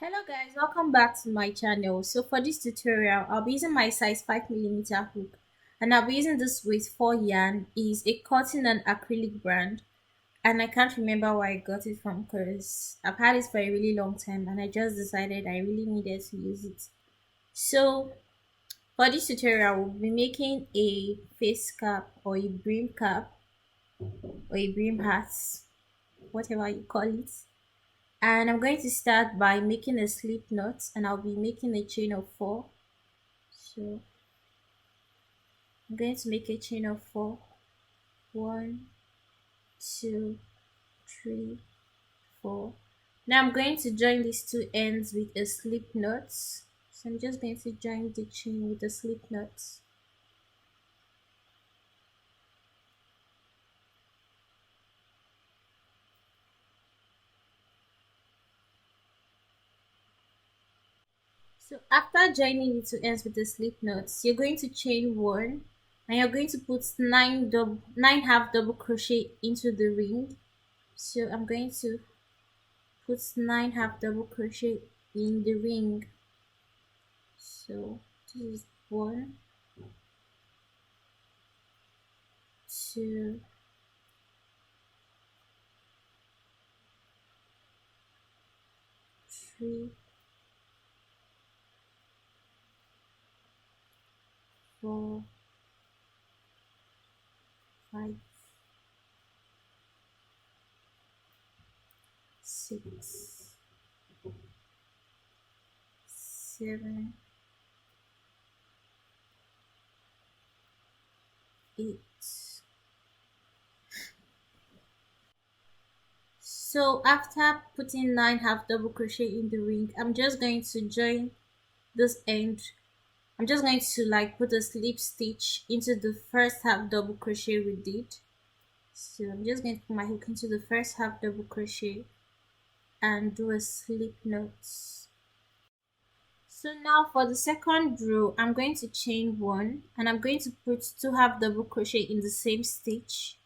Hello guys, welcome back to my channel. So for this tutorial, I'll be using my size 5mm hook, and I'll be using this with 4 yarn. Is a cotton and acrylic brand, and I can't remember where I got it from because I've had it for a really long time and I just decided I really needed to use it. So for this tutorial, we'll be making a face cap or a brim cap or a brim hat, whatever you call it. And I'm going to start by making a slip knot, and I'll be making a chain of 4. So I'm going to make a chain of 4. 1, 2, 3, 4. Now I'm going to join these two ends with a slip knot. So I'm just going to join the chain with a slip knot. So after joining the two ends with the slip knots, you're going to chain 1, and you're going to put 9 half double crochet into the ring. So I'm going to put 9 half double crochet in the ring. So this is 1, 2, 3, 4, 5, 6, 7, 8. So after putting 9 half double crochet in the ring, I'm just going to join this end. I'm just going to put a slip stitch into the first half double crochet we did. So I'm just going to put my hook into the first half double crochet and do a slip knot. So now for the second row, I'm going to chain 1, and I'm going to put 2 half double crochet in the same stitch.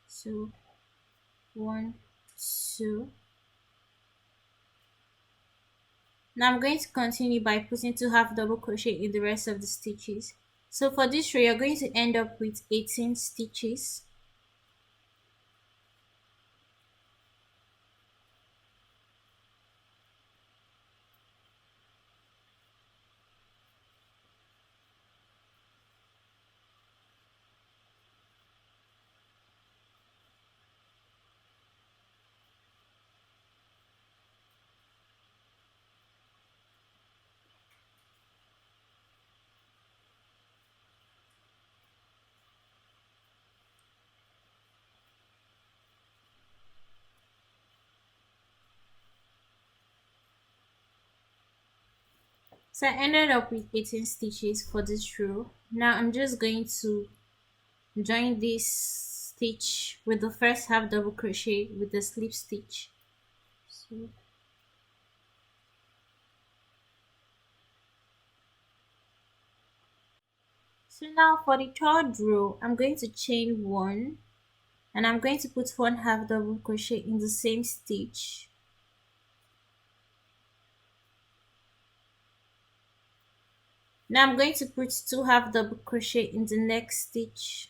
So 1, 2. Now I'm going to continue by putting 2 half double crochet in the rest of the stitches. So for this row, you're going to end up with 18 stitches. So I ended up with 18 stitches for this row. Now I'm just going to join this stitch with the first half double crochet with the slip stitch. So now for the third row, I'm going to chain 1, and I'm going to put 1 half double crochet in the same stitch. Now I'm going to put 2 half double crochet in the next stitch.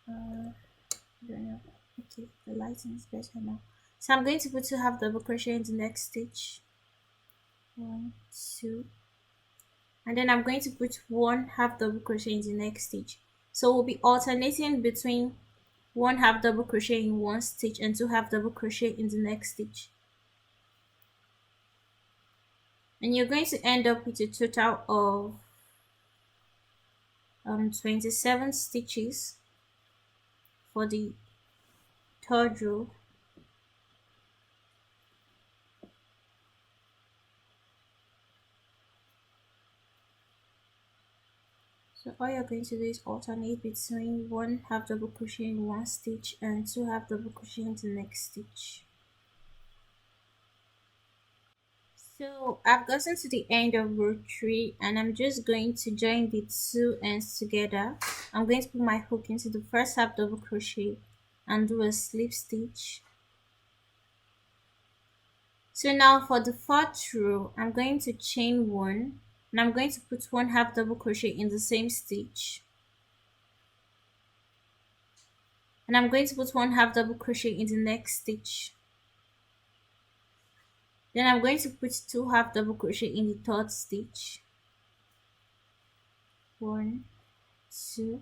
I don't know. Okay, the lighting is better now. So I'm going to put 2 half double crochet in the next stitch. 1, 2, and then I'm going to put 1 half double crochet in the next stitch. So we'll be alternating between 1 half double crochet in one stitch and 2 half double crochet in the next stitch. And you're going to end up with a total of 27 stitches for the third row. So all you're going to do is alternate between 1 half double crochet in one stitch and 2 half double crochet in the next stitch. So I've gotten to the end of row 3, and I'm just going to join the two ends together. I'm going to put my hook into the first half double crochet and do a slip stitch. So now for the fourth row, I'm going to chain one and I'm going to put one half double crochet in the same stitch. And I'm going to put one half double crochet in the next stitch. Then I'm going to put two half double crochet in the third stitch. One, two,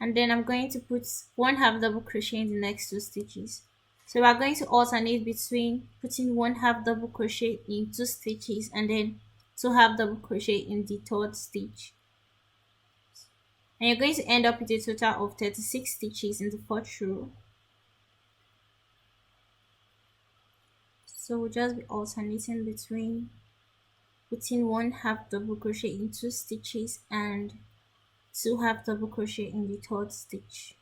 and then I'm going to put one half double crochet in the next two stitches. So we're going to alternate between putting one half double crochet in two stitches and then two half double crochet in the third stitch. And you're going to end up with a total of 36 stitches in the fourth row. So we'll just be alternating between putting one half double crochet in two stitches and two half double crochet in the third stitch.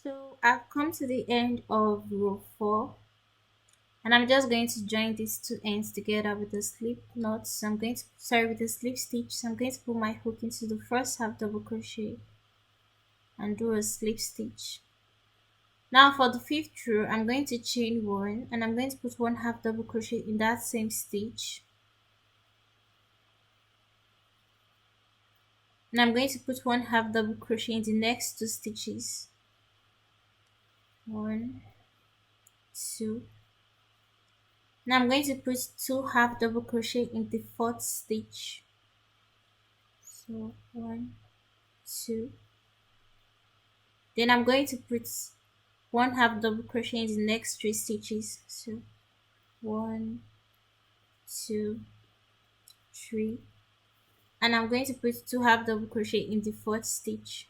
So I've come to the end of row 4 and I'm just going to join these two ends together with a slip knot. So I'm going to with a slip stitch. So I'm going to put my hook into the first half double crochet and do a slip stitch. Now for the fifth row, I'm going to chain one and I'm going to put one half double crochet in that same stitch. And I'm going to put one half double crochet in the next two stitches. One, two. Now I'm going to put two half double crochet in the fourth stitch. So one, two. Then I'm going to put one half double crochet in the next three stitches. So one, two, three. And I'm going to put two half double crochet in the fourth stitch.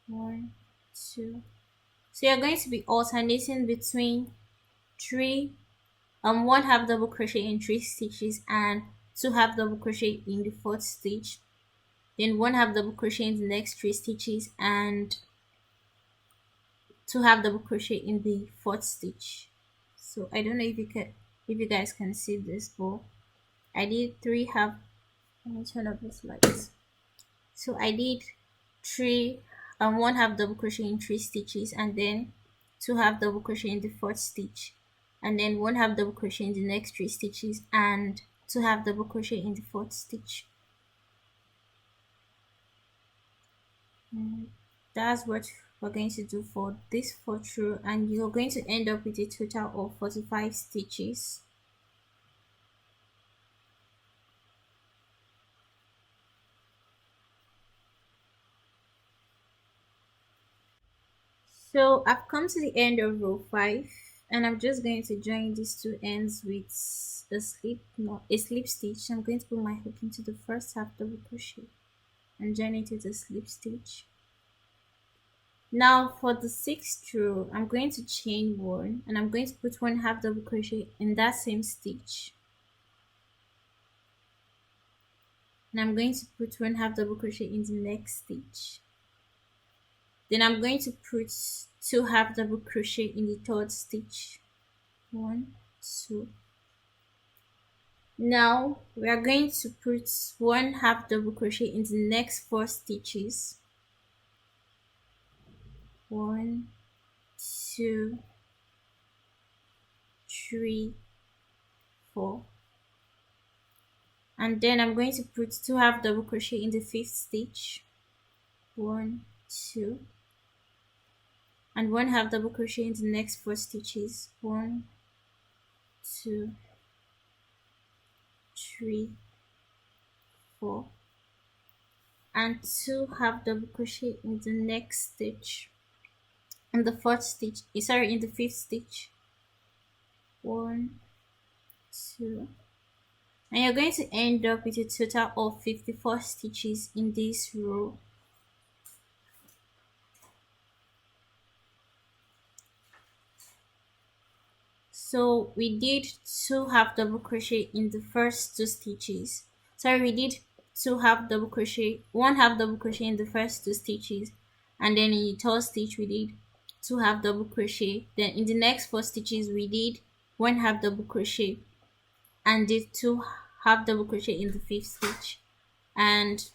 One, two. So you're going to be alternating between three one half double crochet in three stitches and two half double crochet in the fourth stitch, then one half double crochet in the next three stitches and two half double crochet in the fourth stitch. So I don't know if you guys can see this, but I did three half. Let me turn up this light. So I did three one half double crochet in three stitches and then two half double crochet in the fourth stitch and then one half double crochet in the next three stitches and two half double crochet in the fourth stitch. And that's what we're going to do for this fourth row, and you're going to end up with a total of 45 stitches. So I've come to the end of row 5 and I'm just going to join these two ends with a slip stitch. I'm going to put my hook into the first half double crochet and join it with a slip stitch. Now for the sixth row, I'm going to chain one and I'm going to put one half double crochet in that same stitch. And I'm going to put one half double crochet in the next stitch. Then I'm going to put two half double crochet in the third stitch. One, two. Now we are going to put one half double crochet in the next four stitches. One, two, three, four. And then I'm going to put two half double crochet in the fifth stitch. One, two, and one half double crochet in the next four stitches. One, two, three, four, and two half double crochet in the next stitch, in the fourth stitch, in the fifth stitch. One, two, and you're going to end up with a total of 54 stitches in this row. So we did two half double crochet in the first two stitches. Sorry, we did two half double crochet, one half double crochet in the first two stitches, and then in the third stitch we did two half double crochet. Then in the next four stitches we did one half double crochet and did two half double crochet in the fifth stitch. And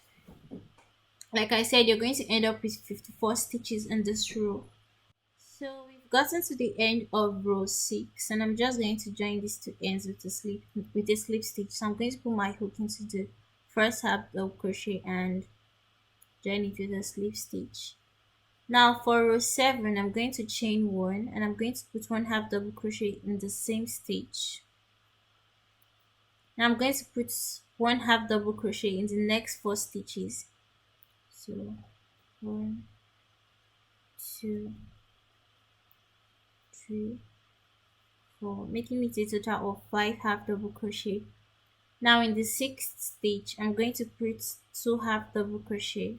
like I said, you're going to end up with 54 stitches in this row. So we've gotten to the end of row 6, and I'm just going to join these two ends with a slip stitch. So I'm going to put my hook into the first half double crochet and join it with a slip stitch. Now for row 7, I'm going to chain 1 and I'm going to put one half double crochet in the same stitch. Now I'm going to put one half double crochet in the next 4 stitches. So 1, 2, 3, 4, making it a total of 5 half double crochet. Now in the sixth stitch, I'm going to put 2 half double crochet,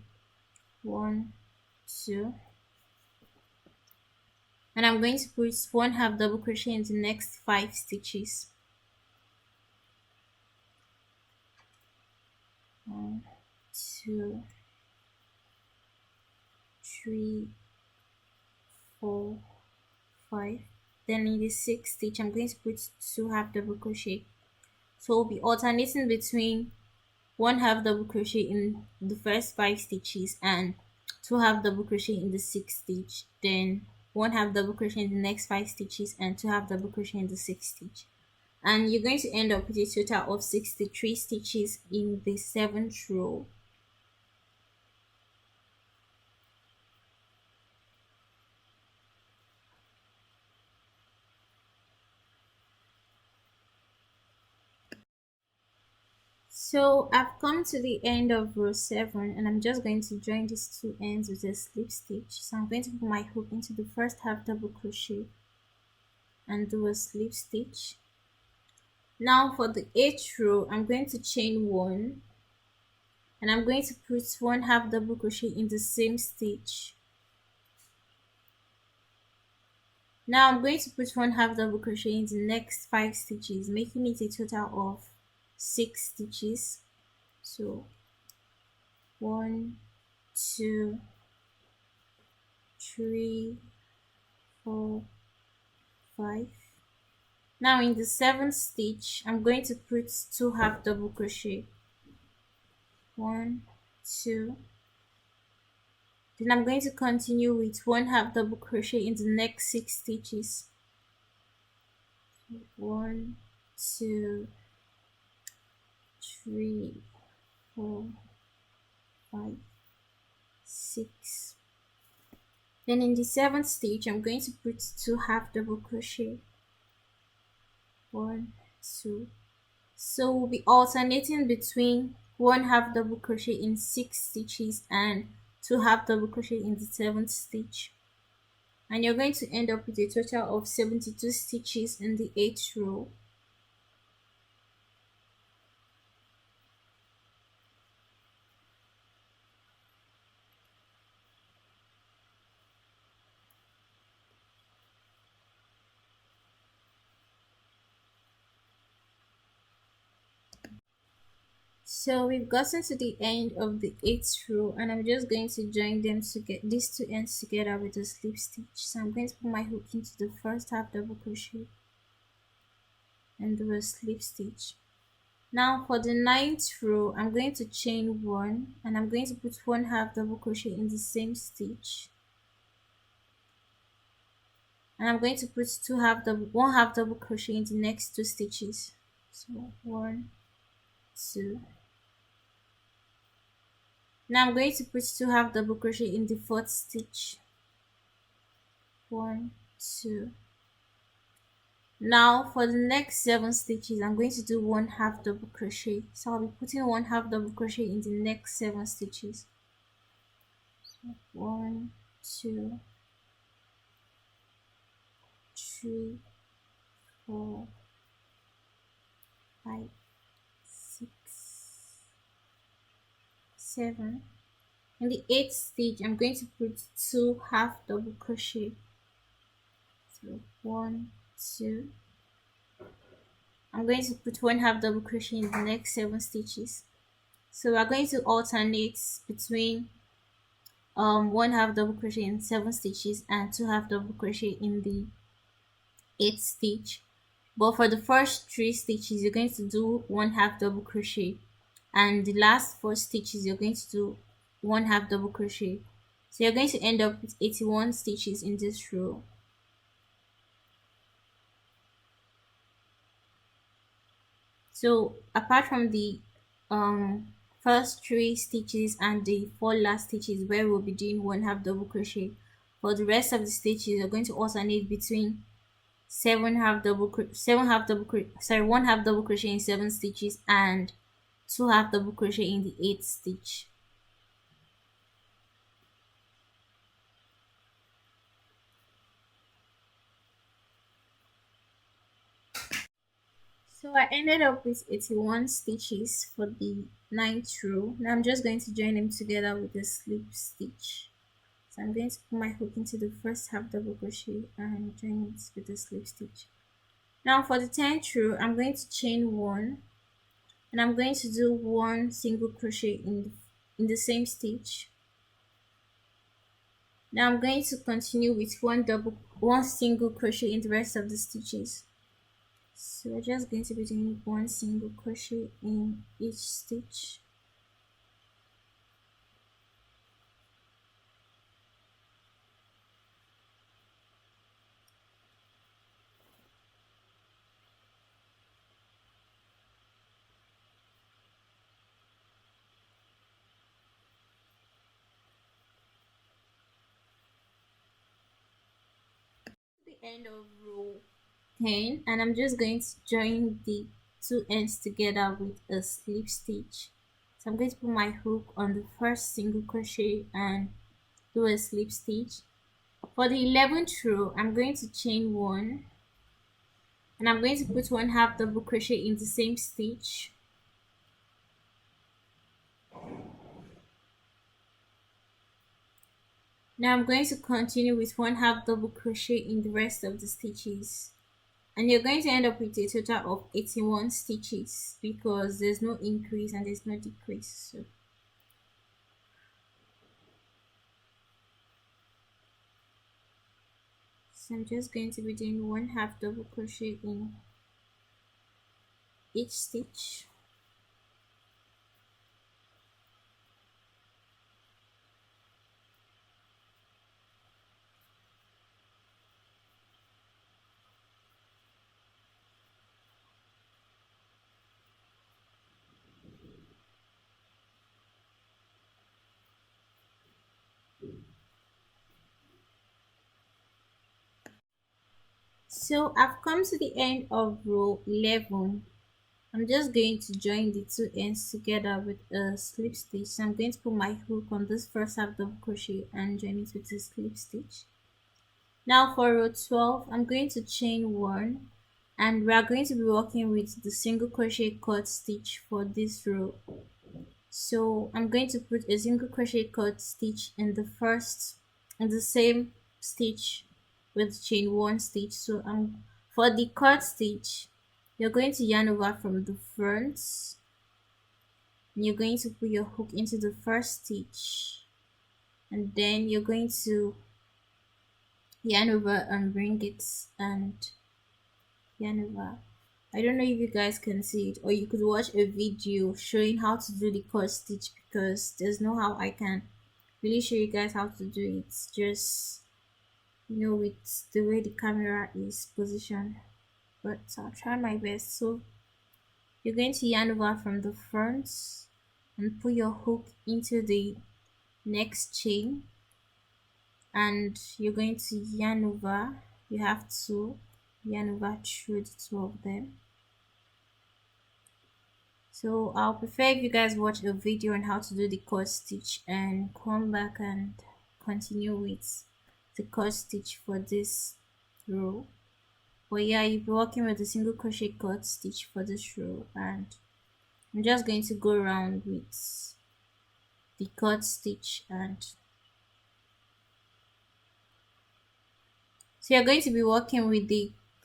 1, 2, and I'm going to put 1 half double crochet in the next 5 stitches. 1, 2, 3, 4, 5. Then in the sixth stitch, I'm going to put 2 half double crochet. So we'll be alternating between 1 half double crochet in the first 5 stitches and 2 half double crochet in the sixth stitch, then 1 half double crochet in the next 5 stitches and 2 half double crochet in the sixth stitch. And you're going to end up with a total of 63 stitches in the 7th row. So I've come to the end of row 7 and I'm just going to join these two ends with a slip stitch. So I'm going to put my hook into the first half double crochet and do a slip stitch. Now for the 8th row, I'm going to chain 1 and I'm going to put one half double crochet in the same stitch. Now I'm going to put one half double crochet in the next 5 stitches, making it a total of 6 stitches. So 1, 2, 3, 4, 5. Now in the 7th stitch, I'm going to put 2 half double crochet. 1, 2. Then I'm going to continue with one half double crochet in the next 6 stitches. 1, 2, 3, 4, 5, 6. Then in the 7th stitch, I'm going to put 2 half double crochet. 1, 2. So we'll be alternating between one half double crochet in 6 stitches and 2 half double crochet in the 7th stitch. And you're going to end up with a total of 72 stitches in the 8th row. So we've gotten to the end of the 8th row and I'm just going to join them to get these two ends together with a slip stitch. So I'm going to put my hook into the first half double crochet and do a slip stitch. Now for the 9th row, I'm going to chain 1 and I'm going to put one half double crochet in the same stitch. And I'm going to put one half double crochet in the next 2 stitches. So 1, 2. Now I'm going to put 2 half double crochet in the 4th stitch. 1, 2. Now for the next 7 stitches, I'm going to do one half double crochet. So I'll be putting one half double crochet in the next 7 stitches. So 1, 2, 3, 4, 5, 6, 7. In the 8th stitch, I'm going to put 2 half double crochet. So 1, 2. I'm going to put one half double crochet in the next 7 stitches. So we're going to alternate between one half double crochet in 7 stitches and two half double crochet in the eighth stitch. But for the first 3 stitches, you're going to do one half double crochet, and the last 4 stitches you're going to do one half double crochet. So you're going to end up with 81 stitches in this row. So apart from the first 3 stitches and the 4 last stitches where we'll be doing one half double crochet, for the rest of the stitches you're going to alternate between one half double crochet in 7 stitches and two half double crochet in the eighth stitch. So I ended up with 81 stitches for the ninth row. Now I'm just going to join them together with a slip stitch. So I'm going to put my hook into the first half double crochet and join it with a slip stitch. Now for the 10th row, I'm going to chain one, and I'm going to do one single crochet in the same stitch. Now I'm going to continue with one single crochet in the rest of the stitches. So we're just going to be doing one single crochet in each stitch. The end of row 10, and I'm just going to join the two ends together with a slip stitch. So I'm going to put my hook on the first single crochet and do a slip stitch. For the 11th row, I'm going to chain one, and I'm going to put one half double crochet in the same stitch. Now I'm going to continue with one half double crochet in the rest of the stitches, and you're going to end up with a total of 81 stitches because there's no increase and there's no decrease. So I'm just going to be doing one half double crochet in each stitch. So I've come to the end of row 11. I'm just going to join the two ends together with a slip stitch. So I'm going to put my hook on this first half double crochet and join it with a slip stitch. Now for row 12, I'm going to chain one, and we are going to be working with the single crochet cut stitch for this row. So I'm going to put a single crochet cut stitch in the same stitch with chain one stitch. So for the cut stitch, you're going to yarn over from the front, and you're going to put your hook into the first stitch, and then you're going to yarn over and bring it and yarn over. I don't know if you guys can see it, or you could watch a video showing how to do the cut stitch, because there's no how I can really show you guys how to do it, just with the way the camera is positioned, but I'll try my best. So you're going to yarn over from the front and put your hook into the next chain, and you're going to yarn over. You have to yarn over through the two of them. So I'll prefer if you guys watch a video on how to do the cut stitch and come back and continue with the cut stitch for this row. But yeah, you'll be working with a single crochet cut stitch for this row, and I'm just going to go around with the cut stitch. And so you're going to be working with the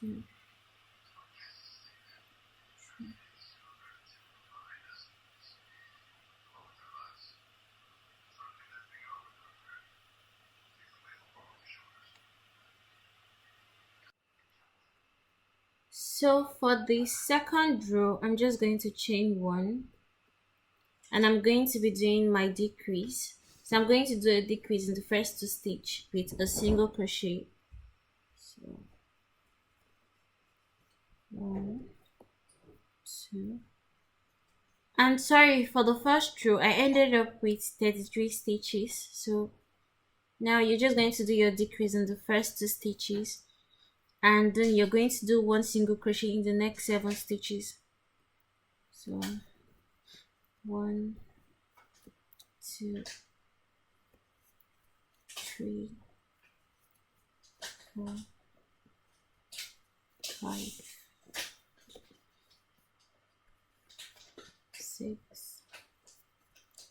2, 3. So for the second row, I'm just going to chain 1, and I'm going to be doing my decrease. So I'm going to do a decrease in the first 2 stitches with a single crochet. So 1, 2. And sorry, for the first row, I ended up with 33 stitches. So now you're just going to do your decrease in the first 2 stitches, and then you're going to do 1 single crochet in the next 7 stitches. So 1, 2, 3, 4, 5, 6,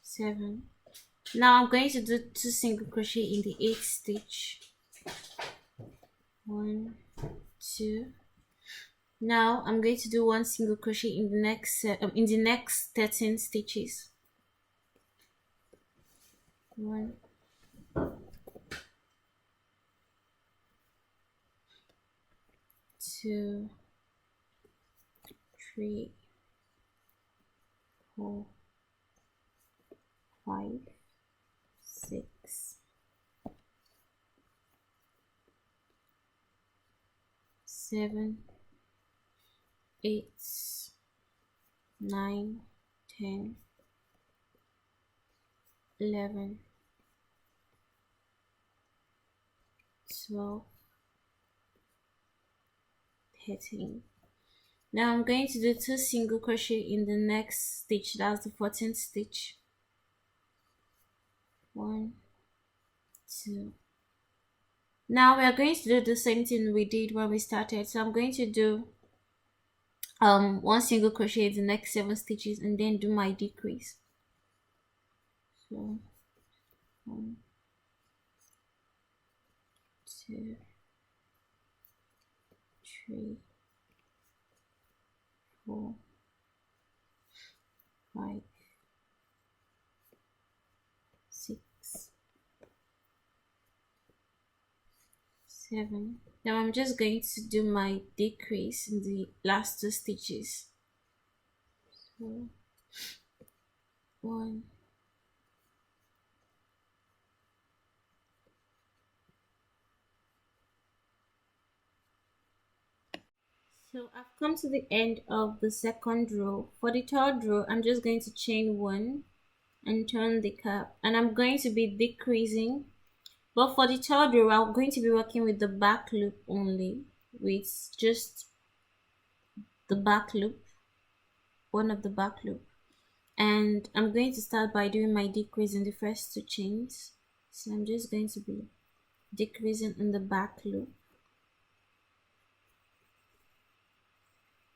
7. Now I'm going to do 2 single crochet in the 8th stitch. 1, 2. Now I'm going to do 1 single crochet in the next 13 stitches. 1, 2, 3, 4, 5, 6, 7, 8, 9, 10, 11, 12, 13. Now I'm going to do 2 single crochet in the next stitch, that's the 14th stitch. 1, 2. Now we are going to do the same thing we did when we started. So I'm going to do 1 single crochet in the next 7 stitches and then do my decrease. So 1, 2, 3, 4, 5, 6, 7. Now I'm just going to do my decrease in the last 2 stitches. So 1, so I've come to the end of the second row. For the third row, I'm just going to chain 1 and turn the cap, and I'm going to be decreasing. But for the third row, I'm going to be working with the back loop only, with just the back loop, one of the back loop. And I'm going to start by doing my decrease in the first 2 chains. So I'm just going to be decreasing in the back loop.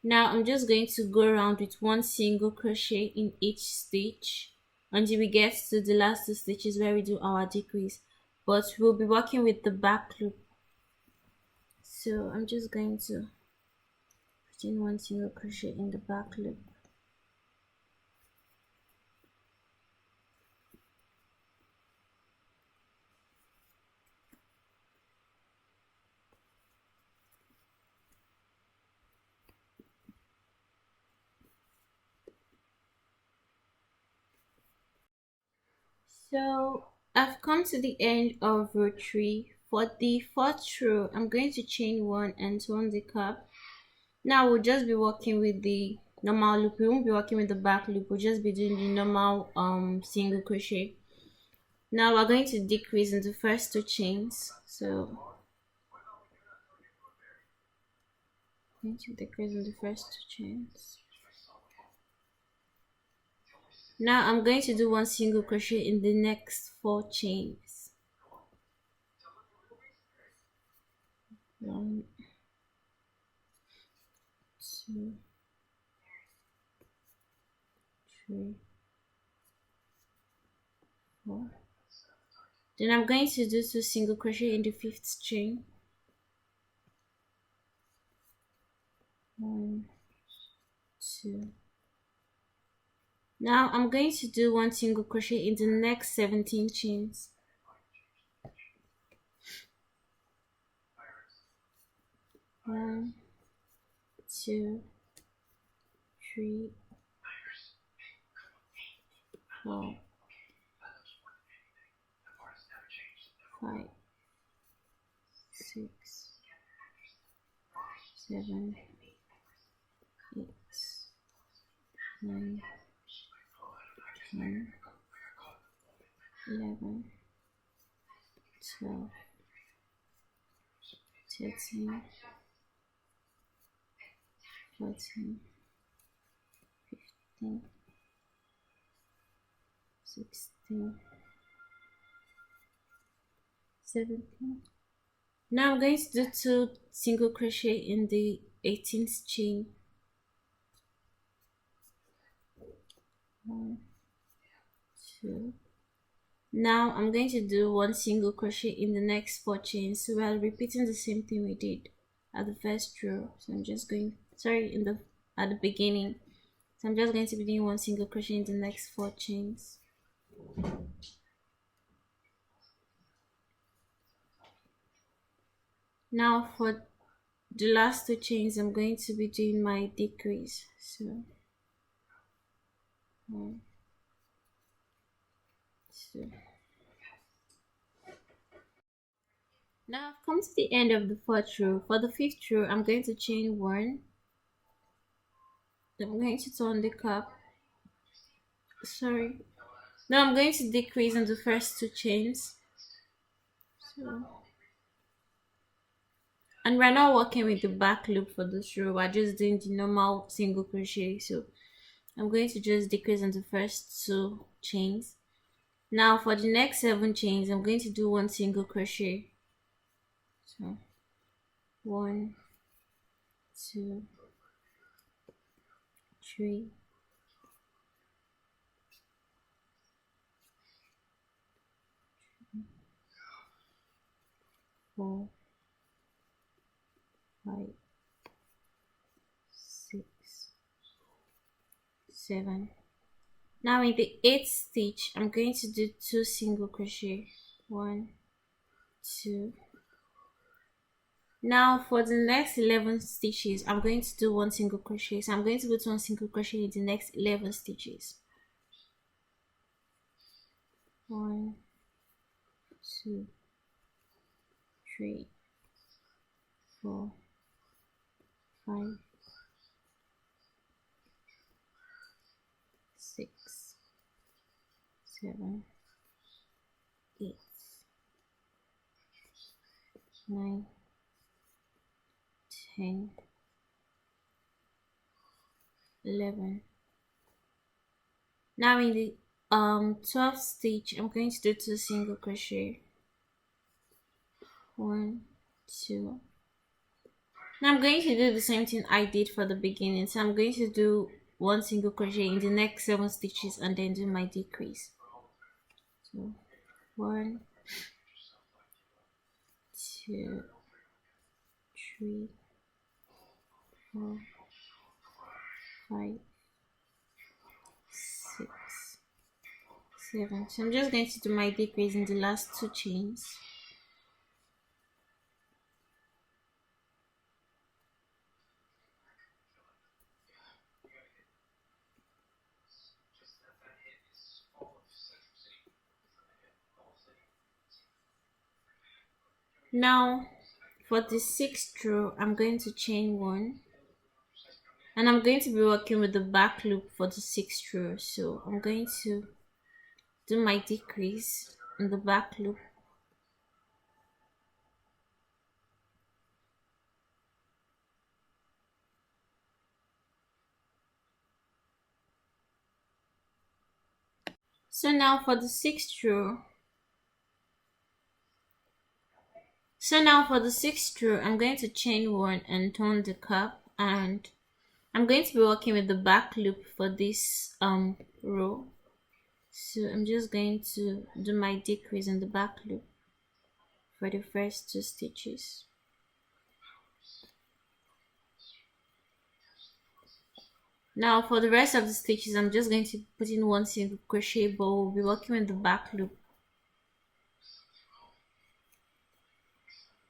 Now I'm just going to go around with 1 single crochet in each stitch until we get to the last 2 stitches where we do our decrease, but we'll be working with the back loop. So I'm just going to put in 1 single crochet in the back loop. So I've come to the end of row 3. For the 4th row, I'm going to chain 1 and turn the cap. Now we'll just be working with the normal loop. We won't be working with the back loop. We'll just be doing the normal single crochet. Now we're going to decrease in the first 2 chains. So I'm going to decrease in the first 2 chains. Now I'm going to do 1 single crochet in the next 4 chains. 1, 2, 3, 4. Then I'm going to do 2 single crochet in the 5th chain. 1, 2. Now I'm going to do one single crochet in the next 17 chains. 1, 2, 3, 4, 5, 6, 7, 8, 9, 10, 11, 12, 13, 14, 15, 16, 17. Now I'm going to do 2 single crochet in the 18th chain. 1, 2. Now I'm going to do 1 single crochet in the next 4 chains, so while repeating the same thing we did at the first row. So I'm just going, at the beginning. So I'm just going to be doing 1 single crochet in the next 4 chains. Now for the last 2 chains, I'm going to be doing my decrease. So 1, 2. Now I've come to the end of the 4th row. For the 5th row, I'm going to chain 1. I'm going to turn the cap. Now I'm going to decrease in the first 2 chains. And we're not working with the back loop for this row, we're just doing the normal single crochet. So I'm going to just decrease in the first 2 chains. Now for the next 7 chains, I'm going to do 1 single crochet. So 1, 2, 3, 4, 5, 6, 7. Now in the 8th stitch, I'm going to do 2 single crochet. 1, 2. Now for the next 11 stitches, I'm going to do 1 single crochet. So I'm going to put 1 single crochet in the next 11 stitches. 1, 2, 3, 4, 5, 6, 7, 8, 9, 10, 11. Now in the 12th stitch, I'm going to do 2 single crochet. 1, 2. Now I'm going to do the same thing I did for the beginning. So I'm going to do 1 single crochet in the next 7 stitches and then do my decrease. So 1, 2, 3, 4, 5, 6, 7. So I'm just going to do my decrease in the last 2 chains. Now for the 6th row, I'm going to chain 1, and I'm going to be working with the back loop for the 6th row. So I'm going to do my decrease in the back loop. So now for the 6th row, I'm going to chain 1 and turn the cap, and I'm going to be working with the back loop for this row. So I'm just going to do my decrease in the back loop for the first 2 stitches. Now for the rest of the stitches, I'm just going to put in one single crochet, but we'll be working with the back loop.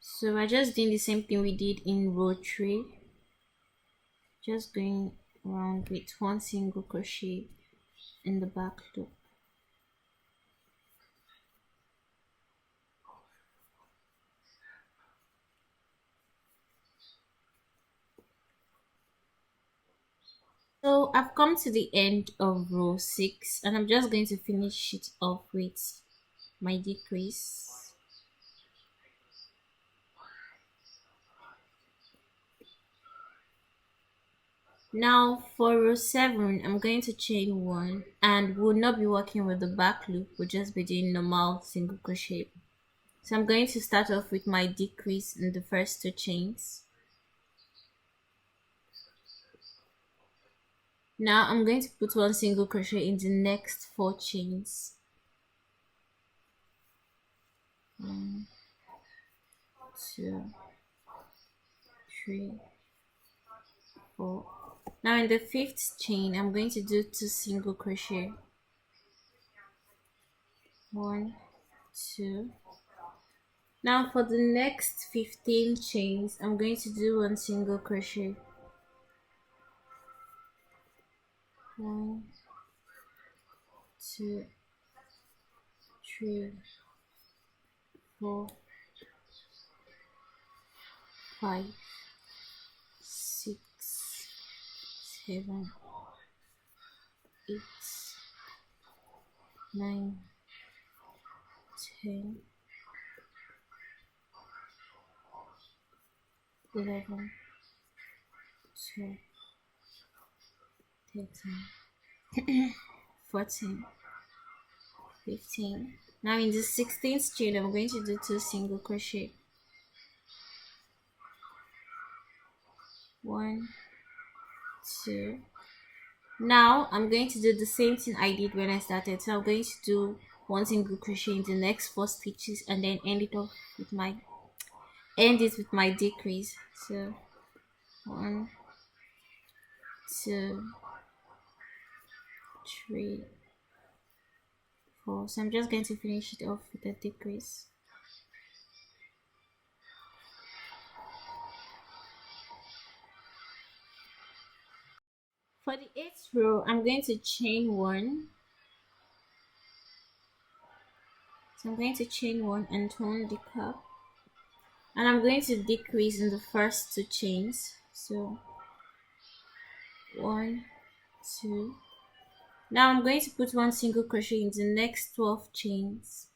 So we're just doing the same thing we did in row 3, just going around with one single crochet in the back loop. So I've come to the end of row 6 and I'm just going to finish it off with my decrease. Now for row 7, I'm going to chain 1 and we'll not be working with the back loop, we'll just be doing normal single crochet. So I'm going to start off with my decrease in the first 2 chains. Now I'm going to put one single crochet in the next 4 chains. 1, 2, 3, 4. Now in the 5th chain, I'm going to do 2 single crochet. 1, 2. Now for the next 15 chains, I'm going to do 1 single crochet. 1, 2, 3, 4, 5, 6, 7, 8, 9, 10, 11, 12, 13, 14, 15. Now in the 16th chain, I'm going to do 2 single crochet. 1, 2. Now I'm going to do the same thing I did when I started. So I'm going to do 1 single crochet in the next 4 stitches and then end it with my decrease. So 1, 2, 3, 4. So I'm just going to finish it off with a decrease. For the 8th row, I'm going to chain 1. So I'm going to chain 1 and turn the cup. And I'm going to decrease in the first 2 chains. So 1, 2. Now I'm going to put 1 single crochet in the next 12 chains.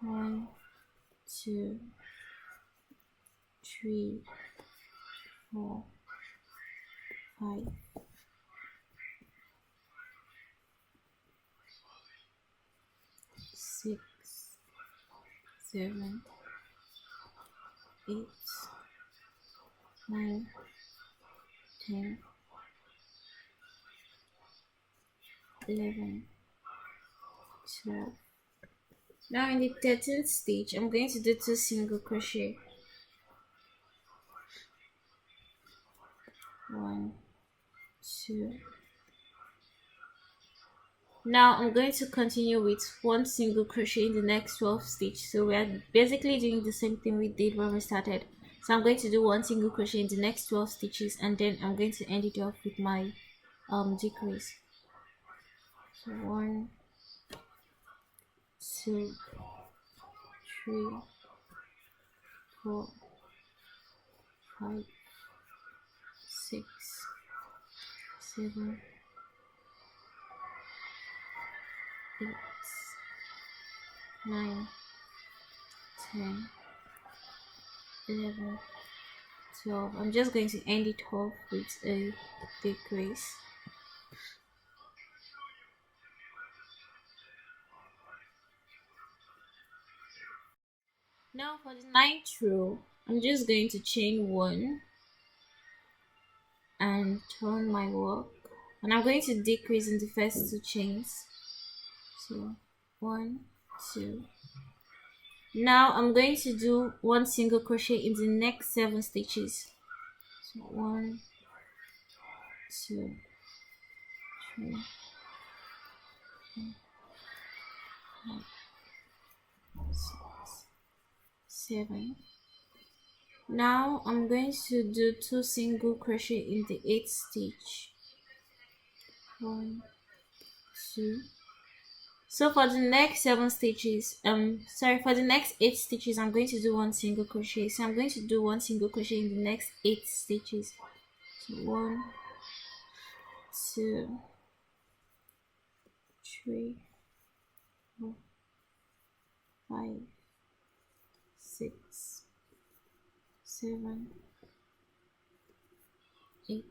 1, 2, 3, 4, 5, 6, 7, 8, 9, 10, 11, 12. Now in the 13th stitch, I'm going to do 2 single crochet. 1, 2. Now I'm going to continue with 1 single crochet in the next 12 stitches. So we are basically doing the same thing we did when we started. So I'm going to do 1 single crochet in the next 12 stitches and then I'm going to end it off with my decrease. So 1, 2, 3, 4, 5, 6, 7, 8, 9, 10, 11, 12. I'm just going to end it off with a decrease. Now for the 9th row, I'm just going to chain 1 and turn my work, and I'm going to decrease in the first 2 chains. So 1, 2. Now I'm going to do 1 single crochet in the next 7 stitches. So 1, 2, 3, 4, 5, 6, 7. Now I'm going to do 2 single crochet in the 8th stitch. 1, 2. So for the next 7 stitches, for the next 8 stitches, I'm going to do 1 single crochet. So I'm going to do 1 single crochet in the next 8 stitches. So 1, 2, 3, 4, 5, 6, 7, 8.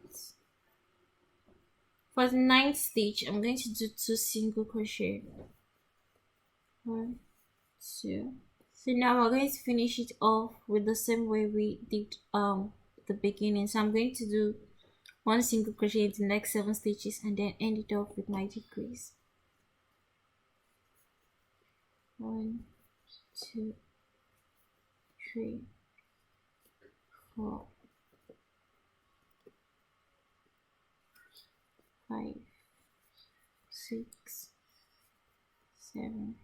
For the 9th stitch, I'm going to do 2 single crochet. 1, 2. So now we're going to finish it off with the same way we did the beginning. So I'm going to do 1 single crochet in the next 7 stitches and then end it off with my decrease. 1, 2, 3, 4, 5, 6, 7.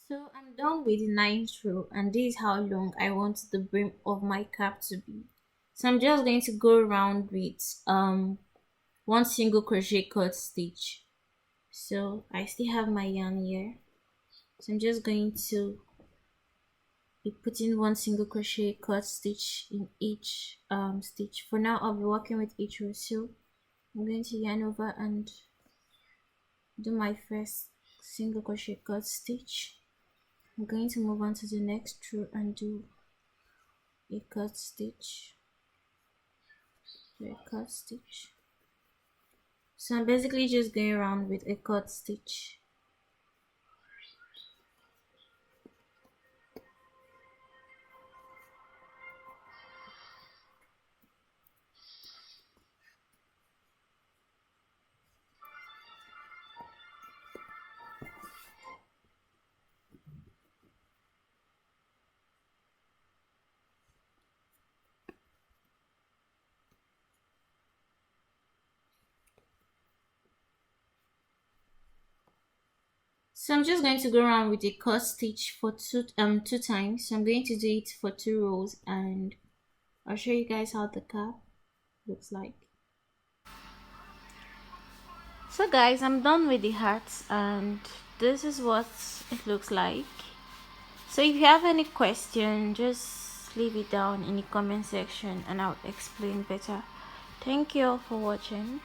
So I'm done with the 9th row, and this is how long I want the brim of my cap to be. So I'm just going to go around with 1 single crochet cut stitch. So I still have my yarn here, so I'm just going to be putting 1 single crochet cut stitch in each stitch. For now I'll be working with each row, so I'm going to yarn over and do my first single crochet cut stitch. I'm going to move on to the next row and do a cut stitch, a cut stitch. So I'm basically just going around with a cut stitch. So I'm just going to go around with a cut stitch for two times. So I'm going to do it for 2 rows, and I'll show you guys how the cap looks like. So guys, I'm done with the hats, and this is what it looks like. So if you have any question, just leave it down in the comment section and I'll explain better. Thank you all for watching.